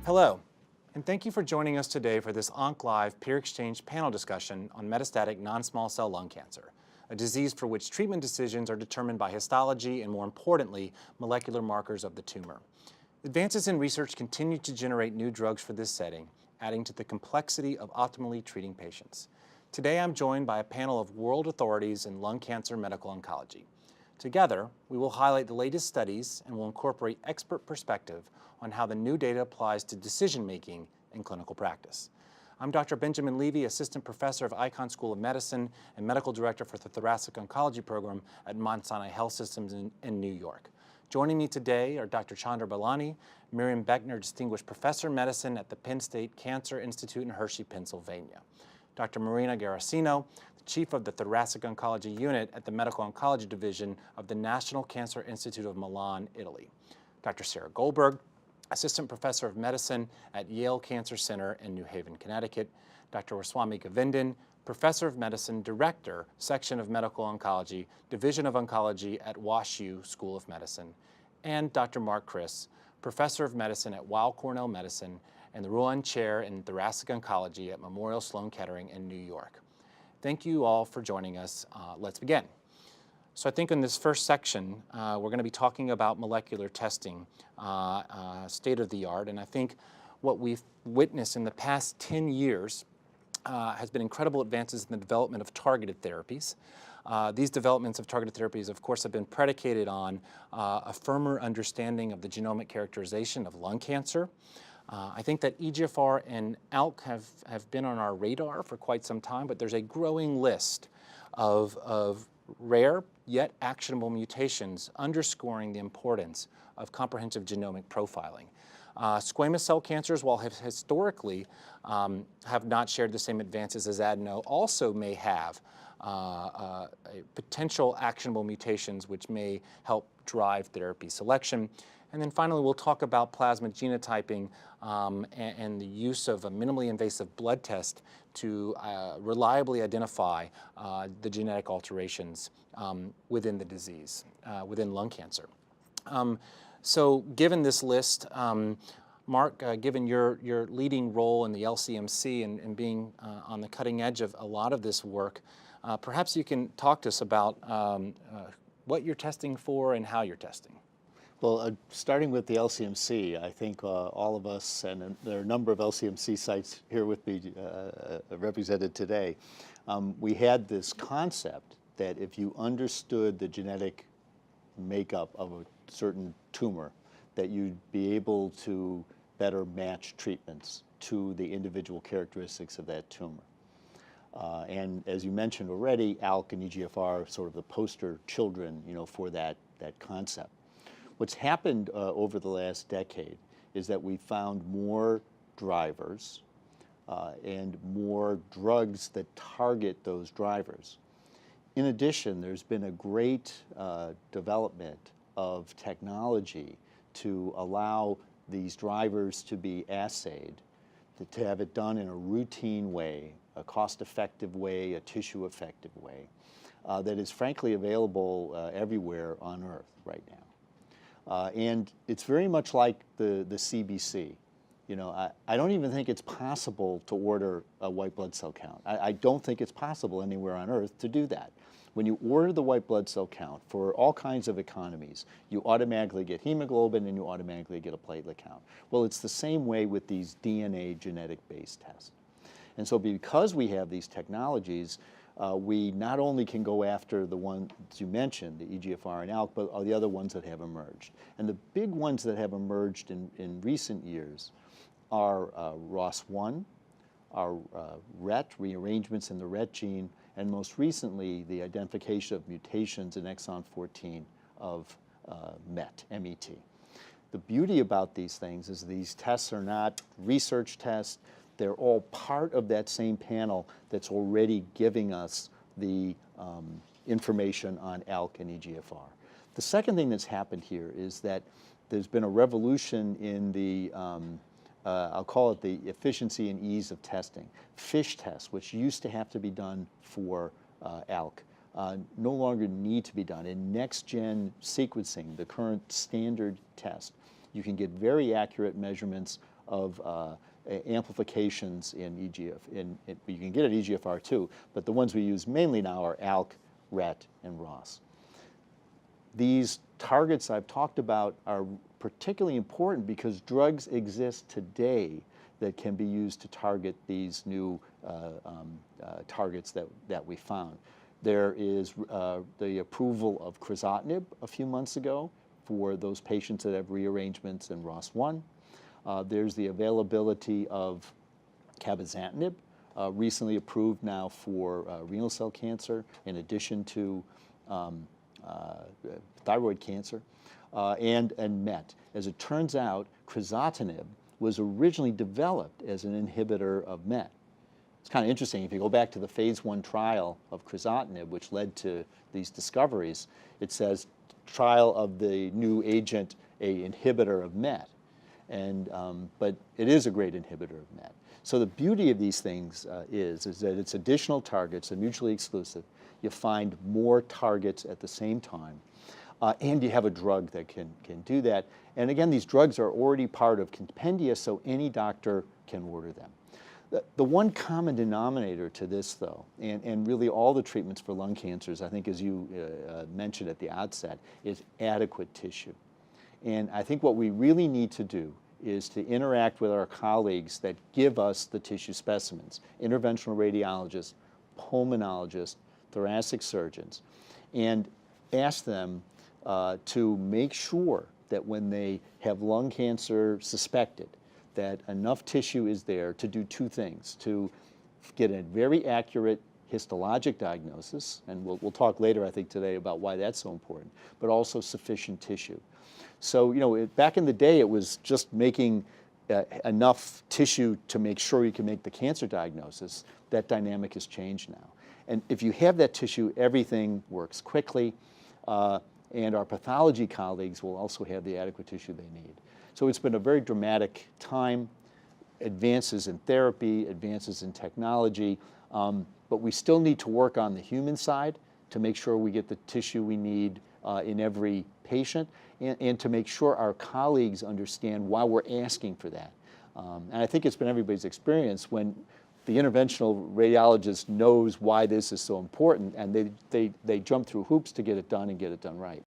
Hello, and thank you for joining us today for this OncLive Peer Exchange panel discussion on metastatic non-small cell lung cancer, a disease for which treatment decisions are determined by histology and, more importantly, molecular markers of the tumor. Advances in research continue to generate new drugs for this setting, adding to the complexity of optimally treating patients. Today I'm joined by a panel of world authorities in lung cancer medical oncology. Together, we will highlight the latest studies and will incorporate expert perspective on how the new data applies to decision-making in clinical practice. I'm Dr. Benjamin Levy, Assistant Professor of Icahn School of Medicine and Medical Director for the Thoracic Oncology Program at Mount Sinai Health Systems in New York. Joining me today are Dr. Chandra Balani, Miriam Beckner Distinguished Professor of Medicine at the Penn State Cancer Institute in Hershey, Pennsylvania, Dr. Marina Garasino, Chief of the Thoracic Oncology Unit at the Medical Oncology Division of the National Cancer Institute of Milan, Italy, Dr. Sarah Goldberg, Assistant Professor of Medicine at Yale Cancer Center in New Haven, Connecticut, Dr. Raswamy Govindan, Professor of Medicine, Director, Section of Medical Oncology, Division of Oncology at WashU School of Medicine, and Dr. Mark Criss, Professor of Medicine at Weill Cornell Medicine and the Ruan Chair in Thoracic Oncology at Memorial Sloan Kettering in New York. Thank you all for joining us. Let's begin. So I think in this first section, we're going to be talking about molecular testing, state of the art, and I think what we've witnessed in the past 10 years has been incredible advances in the development of targeted therapies. These developments of targeted therapies, of course, have been predicated on a firmer understanding of the genomic characterization of lung cancer. I think that EGFR and ALK have been on our radar for quite some time, but there's a growing list of rare yet actionable mutations underscoring the importance of comprehensive genomic profiling. Squamous cell cancers, while have historically have not shared the same advances as adeno, also may have potential actionable mutations which may help drive therapy selection. And then finally, we'll talk about plasma genotyping and the use of a minimally invasive blood test to reliably identify the genetic alterations within the disease, within lung cancer. So given this list, Mark, given your leading role in the LCMC and being on the cutting edge of a lot of this work, perhaps you can talk to us about what you're testing for and how you're testing. Well, starting with the LCMC, I think all of us, and there are a number of LCMC sites here with me represented today, we had this concept that if you understood the genetic makeup of a certain tumor, that you'd be able to better match treatments to the individual characteristics of that tumor. And as you mentioned already, ALK and EGFR are sort of the poster children, for that concept. What's happened over the last decade is that we've found more drivers and more drugs that target those drivers. In addition, there's been a great development of technology to allow these drivers to be assayed, to have it done in a routine way, a cost-effective way, a tissue-effective way, that is frankly available everywhere on Earth right now. And it's very much like the CBC. I don't even think it's possible to order a white blood cell count. I don't think it's possible anywhere on Earth to do that. When you order the white blood cell count for all kinds of economies, you automatically get hemoglobin and you automatically get a platelet count. Well, it's the same way with these DNA genetic-based tests. And so because we have these technologies, we not only can go after the ones you mentioned, the EGFR and ALK, but the other ones that have emerged. And the big ones that have emerged in recent years are ROS1, our RET, rearrangements in the RET gene, and most recently, the identification of mutations in exon 14 of MET, M-E-T. The beauty about these things is these tests are not research tests. They're all part of that same panel that's already giving us the information on ALK and EGFR. The second thing that's happened here is that there's been a revolution in the, I'll call it the efficiency and ease of testing. FISH tests, which used to have to be done for ALK, no longer need to be done. In next-gen sequencing, the current standard test, you can get very accurate measurements of amplifications in EGF. You can get an EGFR2, but the ones we use mainly now are ALK, RET, and ROS. These targets I've talked about are particularly important because drugs exist today that can be used to target these new targets that we found. There is the approval of crizotinib a few months ago for those patients that have rearrangements in ROS1. There's the availability of cabozantinib, recently approved now for renal cell cancer in addition to thyroid cancer, and MET. As it turns out, crizotinib was originally developed as an inhibitor of MET. It's kind of interesting. If you go back to the phase 1 trial of crizotinib, which led to these discoveries, it says trial of the new agent, a inhibitor of MET. But it is a great inhibitor of MET. So the beauty of these things is that it's additional targets, they're mutually exclusive. You find more targets at the same time. And you have a drug that can do that. And again, these drugs are already part of compendia, so any doctor can order them. The one common denominator to this, though, and really all the treatments for lung cancers, I think as you mentioned at the outset, is adequate tissue. And I think what we really need to do is to interact with our colleagues that give us the tissue specimens, interventional radiologists, pulmonologists, thoracic surgeons, and ask them to make sure that when they have lung cancer suspected, that enough tissue is there to do two things: to get a very accurate histologic diagnosis, and we'll talk later, I think, today about why that's so important, but also sufficient tissue. So, you know, back in the day, it was just making enough tissue to make sure you can make the cancer diagnosis. That dynamic has changed now. And if you have that tissue, everything works quickly, and our pathology colleagues will also have the adequate tissue they need. So it's been a very dramatic time, advances in therapy, advances in technology, but we still need to work on the human side to make sure we get the tissue we need in every patient, and to make sure our colleagues understand why we're asking for that. And I think it's been everybody's experience when the interventional radiologist knows why this is so important, and they jump through hoops to get it done and get it done right.